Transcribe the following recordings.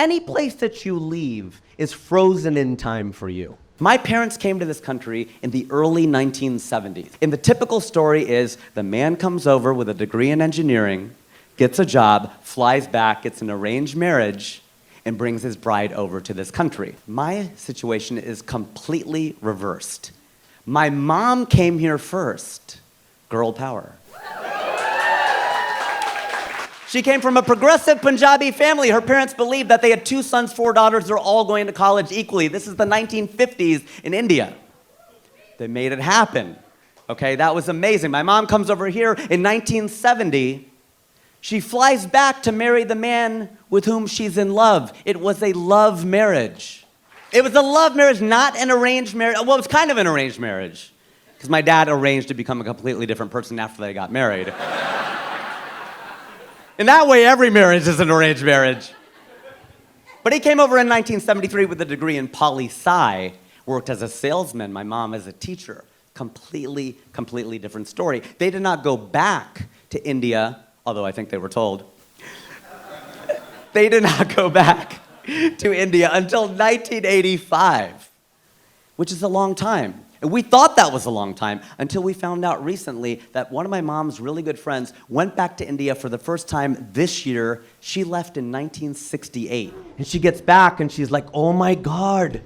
any place that you leave is frozen in time for you. My parents came to this country in the early 1970s. And the typical story is the man comes over with a degree in engineering, gets a job, flies back, gets an arranged marriage, and brings his bride over to this country. My situation is completely reversed. My mom came here first. Girl power. She came from a progressive Punjabi family. Her parents believed that they had 2 sons, 4 daughters. They're all going to college equally. This is the 1950s in India. They made it happen. Okay, that was amazing. My mom comes over here in 1970. She flies back to marry the man with whom she's in love. It was a love marriage. It was a love marriage, not an arranged marriage. Well, it was kind of an arranged marriage, because my dad arranged to become a completely different person after they got married. And that way, every marriage is an arranged marriage. But he came over in 1973 with a degree in poli-sci, worked as a salesman, my mom as a teacher. Completely different story. They did not go back to India, although I think they were told. They did not go back to India until 1985, which is a long time. And we thought that was a long time until we found out recently that one of my mom's really good friends went back to India for the first time this year. She left in 1968. And she gets back and she's like, oh my God.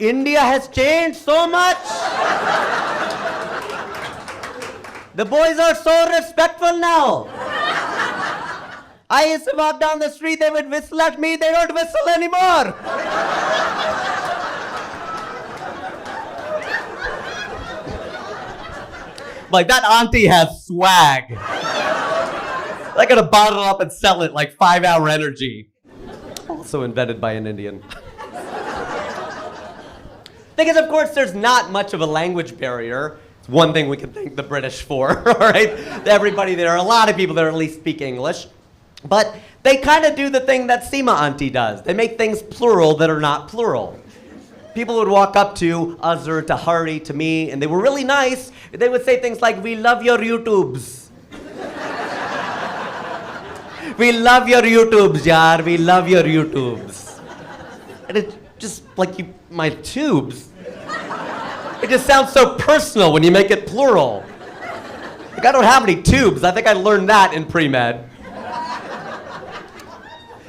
India has changed so much. The boys are so respectful now. I used to walk down the street, they would whistle at me, they don't whistle anymore. Like, that auntie has swag. I gotta bottle up and sell it like 5-hour energy. Also invented by an Indian. Thing is, of course, there's not much of a language barrier. It's one thing we can thank the British for, all right? Everybody there, a lot of people there at least speak English. But they kind of do the thing that Seema auntie does. They make things plural that are not plural. People would walk up to Azhar, to Hari, to me, and they were really nice. They would say things like, we love your YouTubes. We love your YouTubes, yaar. We love your YouTubes. And it's just like my tubes. It just sounds so personal when you make it plural. Like, I don't have any tubes. I think I learned that in pre-med.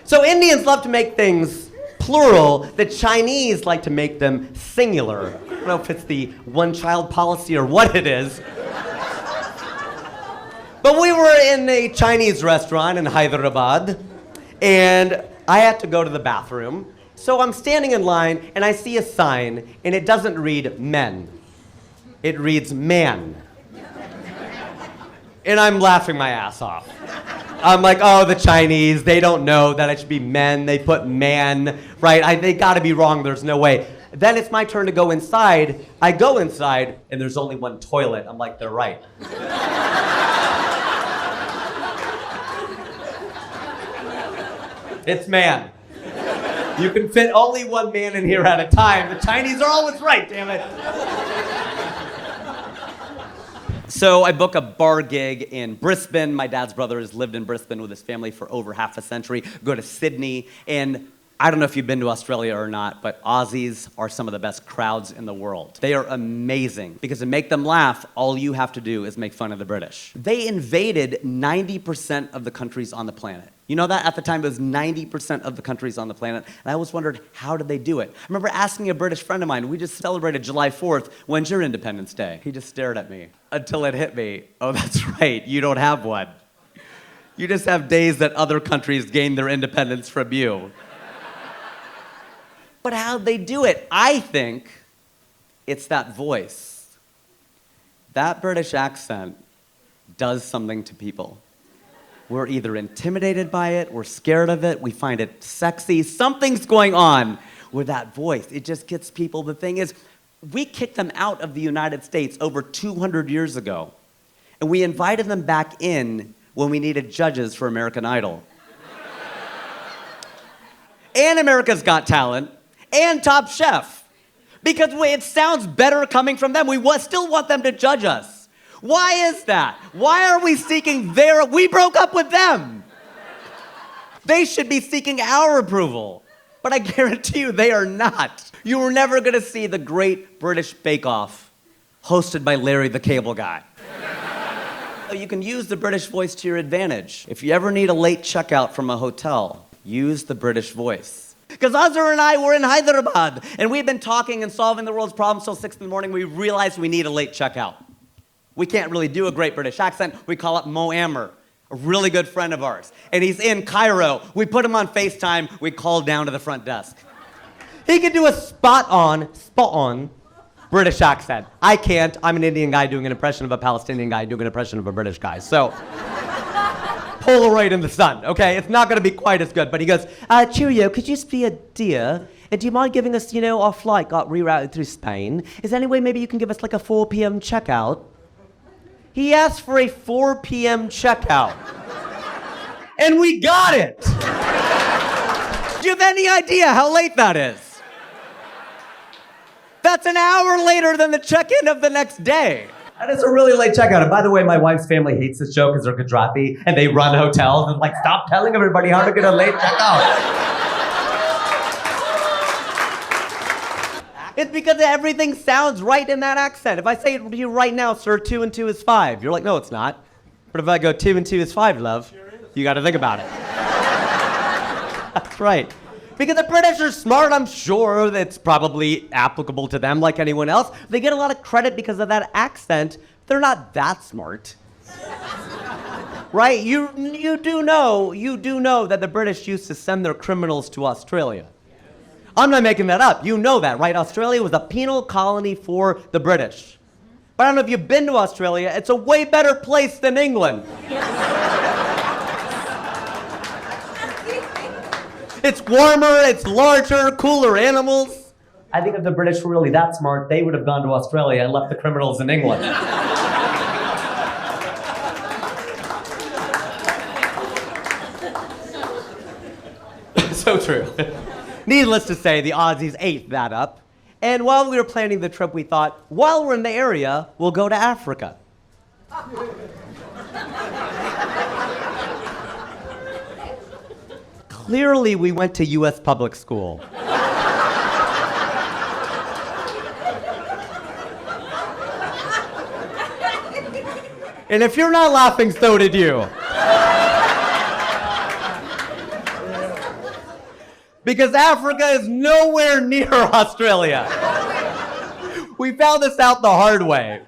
So Indians love to make things plural. The Chinese like to make them singular. I don't know if it's the one-child policy or what it is. But we were in a Chinese restaurant in Hyderabad, and I had to go to the bathroom. So I'm standing in line, and I see a sign, and it doesn't read men. It reads man. And I'm laughing my ass off. I'm like, oh, the Chinese, they don't know that it should be men. They put man, right? They gotta be wrong, there's no way. Then it's my turn to go inside. I go inside, and there's only one toilet. I'm like, they're right. It's man. You can fit only one man in here at a time. The Chinese are always right, damn it. So I book a bar gig in Brisbane. My dad's brother has lived in Brisbane with his family for over half a century. Go to Sydney, and I don't know if you've been to Australia or not, but Aussies are some of the best crowds in the world. They are amazing, because to make them laugh, all you have to do is make fun of the British. They invaded 90% of the countries on the planet. You know that? At the time, it was 90% of the countries on the planet. And I always wondered, how did they do it? I remember asking a British friend of mine, we just celebrated July 4th, when's your Independence Day? He just stared at me until it hit me. Oh, that's right, you don't have one. You just have days that other countries gain their independence from you. But how'd they do it? I think it's that voice. That British accent does something to people. We're either intimidated by it, we're scared of it, we find it sexy. Something's going on with that voice. It just gets people. The thing is, we kicked them out of the United States over 200 years ago. And we invited them back in when we needed judges for American Idol. And America's Got Talent, and Top Chef. Because it sounds better coming from them. We still want them to judge us. Why is that? Why are we seeking we broke up with them. They should be seeking our approval. But I guarantee you they are not. You are never gonna see the Great British Bake Off, hosted by Larry the Cable Guy. You can use the British voice to your advantage. If you ever need a late checkout from a hotel, use the British voice. Because Azhar and I were in Hyderabad, and we've been talking and solving the world's problems till 6 in the morning. We realized we need a late checkout. We can't really do a great British accent. We call up Mo Ammer, a really good friend of ours. And he's in Cairo. We put him on FaceTime. We call down to the front desk. He can do a spot on British accent. I can't. I'm an Indian guy doing an impression of a Palestinian guy doing an impression of a British guy. So, Polaroid in the sun, okay? It's not gonna be quite as good, but he goes, Cheerio, could you just be a dear? And do you mind giving us, our flight got rerouted through Spain? Is there any way maybe you can give us like a 4 p.m. checkout? He asked for a 4 p.m. checkout. And we got it! Do you have any idea how late that is? That's an hour later than the check-in of the next day. That is a really late checkout. And by the way, my wife's family hates this joke because they're Gujarati and they run hotels and stop telling everybody how to get a late checkout. It's because everything sounds right in that accent. If I say to you right now, sir, 2 and 2 is 5, you're like, no, it's not. But if I go 2 and 2 is 5, love, you got to think about it. That's right. Because the British are smart, I'm sure that's probably applicable to them like anyone else. They get a lot of credit because of that accent. They're not that smart. Right? You do know that the British used to send their criminals to Australia. I'm not making that up. You know that, right? Australia was a penal colony for the British. But I don't know if you've been to Australia, it's a way better place than England. It's warmer, it's larger, cooler animals. I think if the British were really that smart, they would have gone to Australia and left the criminals in England. So true. Needless to say, the Aussies ate that up. And while we were planning the trip, we thought, while we're in the area, we'll go to Africa. Clearly, we went to U.S. public school. And if you're not laughing, so did you. Because Africa is nowhere near Australia. We found this out the hard way.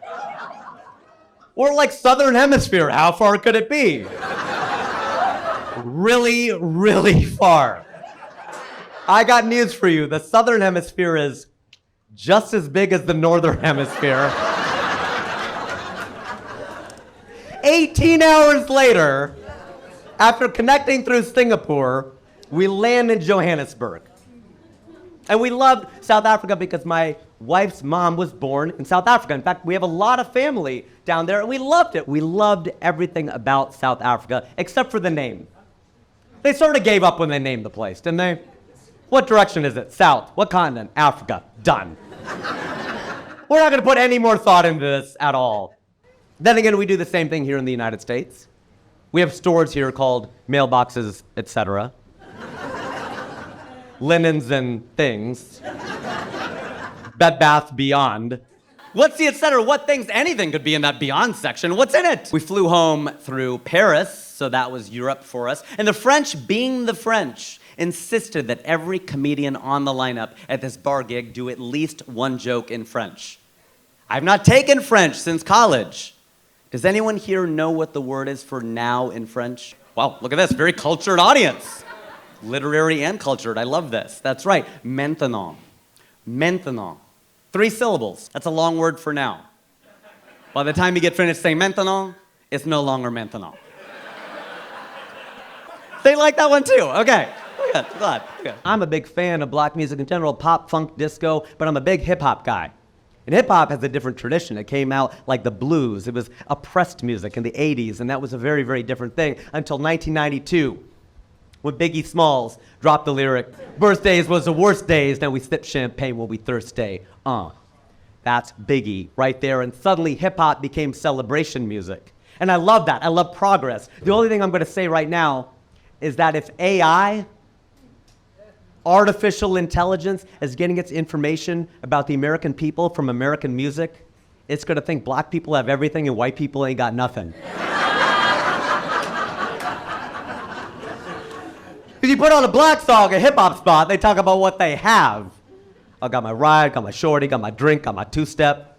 We're like Southern Hemisphere. How far could it be? Really, really far. I got news for you. The Southern Hemisphere is just as big as the Northern Hemisphere. 18 hours later, after connecting through Singapore, we land in Johannesburg. And we loved South Africa because my wife's mom was born in South Africa. In fact, we have a lot of family down there, and we loved it. We loved everything about South Africa, except for the name. They sort of gave up when they named the place, didn't they? What direction is it? South. What continent? Africa. Done. We're not going to put any more thought into this at all. Then again, we do the same thing here in the United States. We have stores here called mailboxes, etc. Linens and things. Bed Bath Beyond. What's the etc.? What things? Anything could be in that Beyond section. What's in it? We flew home through Paris, so that was Europe for us. And the French, being the French, insisted that every comedian on the lineup at this bar gig do at least one joke in French. I've not taken French since college. Does anyone here know what the word is for now in French? Wow, look at this, very cultured audience. Literary and cultured, I love this. That's right, maintenant. Maintenant. 3 syllables, that's a long word for now. By the time you get finished saying maintenant, it's no longer maintenant. They like that one too, okay. Good, glad. Good. I'm a big fan of black music in general, pop, funk, disco, but I'm a big hip-hop guy. And hip hop has a different tradition. It came out like the blues. It was oppressed music in the 80s, and that was a very, very different thing until 1992, when Biggie Smalls dropped the lyric, "Birthdays was the worst days, now we sip champagne when we thirsty." That's Biggie right there, and suddenly hip hop became celebration music. And I love that. I love progress. The only thing I'm going to say right now is that if AI, artificial intelligence, is getting its information about the American people from American music, it's going to think black people have everything and white people ain't got nothing. If you put on a black song, a hip-hop spot, they talk about what they have. I got my ride, got my shorty, got my drink, got my two-step.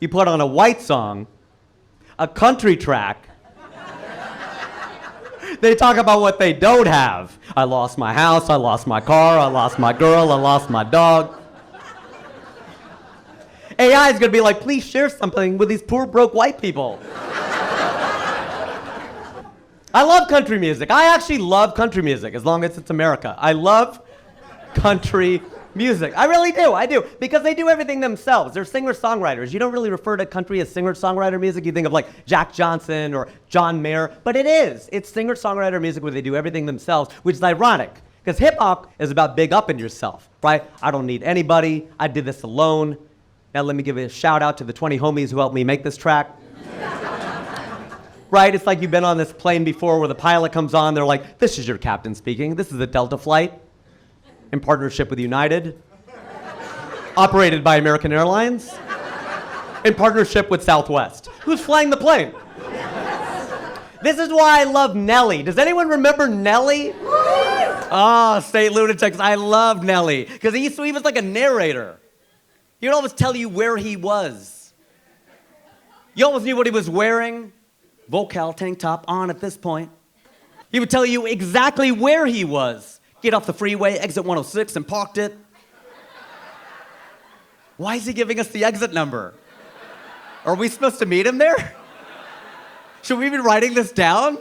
You put on a white song, a country track, they talk about what they don't have. I lost my house, I lost my car, I lost my girl, I lost my dog. AI is gonna be like, please share something with these poor, broke white people. I love country music. I actually love country music, as long as it's America. I love country music. I really do, I do. Because they do everything themselves. They're singer-songwriters. You don't really refer to country as singer-songwriter music. You think of like Jack Johnson or John Mayer, but it is. It's singer-songwriter music where they do everything themselves, which is ironic. Because hip-hop is about big up in yourself, right? I don't need anybody. I did this alone. Now let me give a shout out to the 20 homies who helped me make this track. Right? It's like you've been on this plane before where the pilot comes on, they're like, this is your captain speaking. This is a Delta flight in partnership with United, operated by American Airlines, in partnership with Southwest. Who's flying the plane? This is why I love Nelly. Does anyone remember Nelly? State lunatics, I love Nelly. Because he was like a narrator. He would always tell you where he was. You always knew what he was wearing. Vocal tank top on at this point. He would tell you exactly where he was. Get off the freeway, exit 106, and parked it. Why is he giving us the exit number? Are we supposed to meet him there? Should we be writing this down?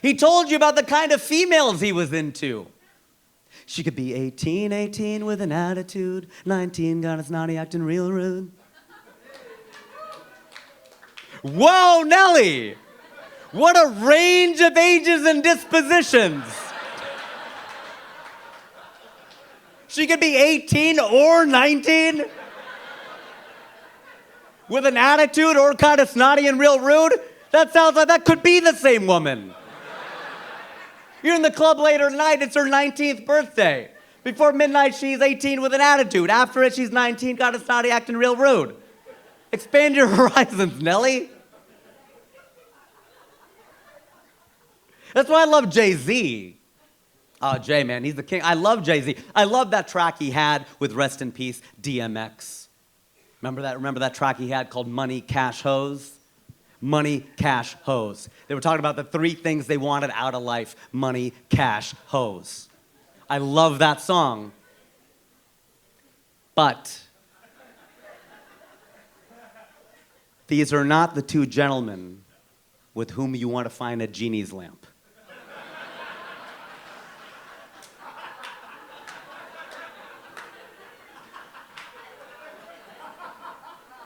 He told you about the kind of females he was into. She could be 18 with an attitude, 19 got a snotty acting real rude. Whoa, Nelly! What a range of ages and dispositions. She could be 18 or 19 with an attitude or kind of snotty and real rude. That sounds like that could be the same woman. You're in the club later tonight, it's her 19th birthday. Before midnight, she's 18 with an attitude. After it, she's 19, got a snotty acting real rude. Expand your horizons, Nelly. That's why I love Jay-Z. Oh, Jay, man, he's the king. I love Jay-Z. I love that track he had with, rest in peace, DMX. Remember that? Remember that track he had called Money, Cash, Hoes? Money, cash, hoes. They were talking about the 3 things they wanted out of life. Money, cash, hoes. I love that song. But these are not the 2 gentlemen with whom you want to find a genie's lamp.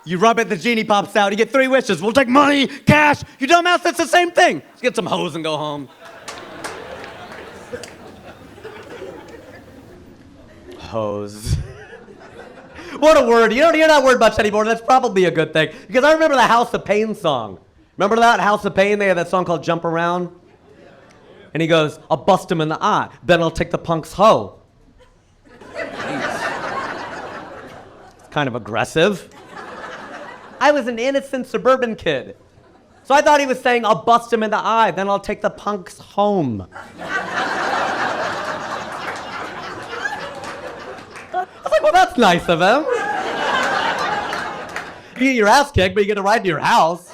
You rub it, the genie pops out, you get 3 wishes. We'll take money, cash. You dumbass, that's the same thing. Let's get some hoes and go home. Hoes. What a word. You don't hear that word much anymore. That's probably a good thing. Because I remember the House of Pain song. Remember that? House of Pain? They had that song called Jump Around. And he goes, I'll bust him in the eye, then I'll take the punk's hoe. It's kind of aggressive. I was an innocent suburban kid. So I thought he was saying, I'll bust him in the eye, then I'll take the punks home. I was like, well, that's nice of him. You get your ass kicked, but you get to ride to your house.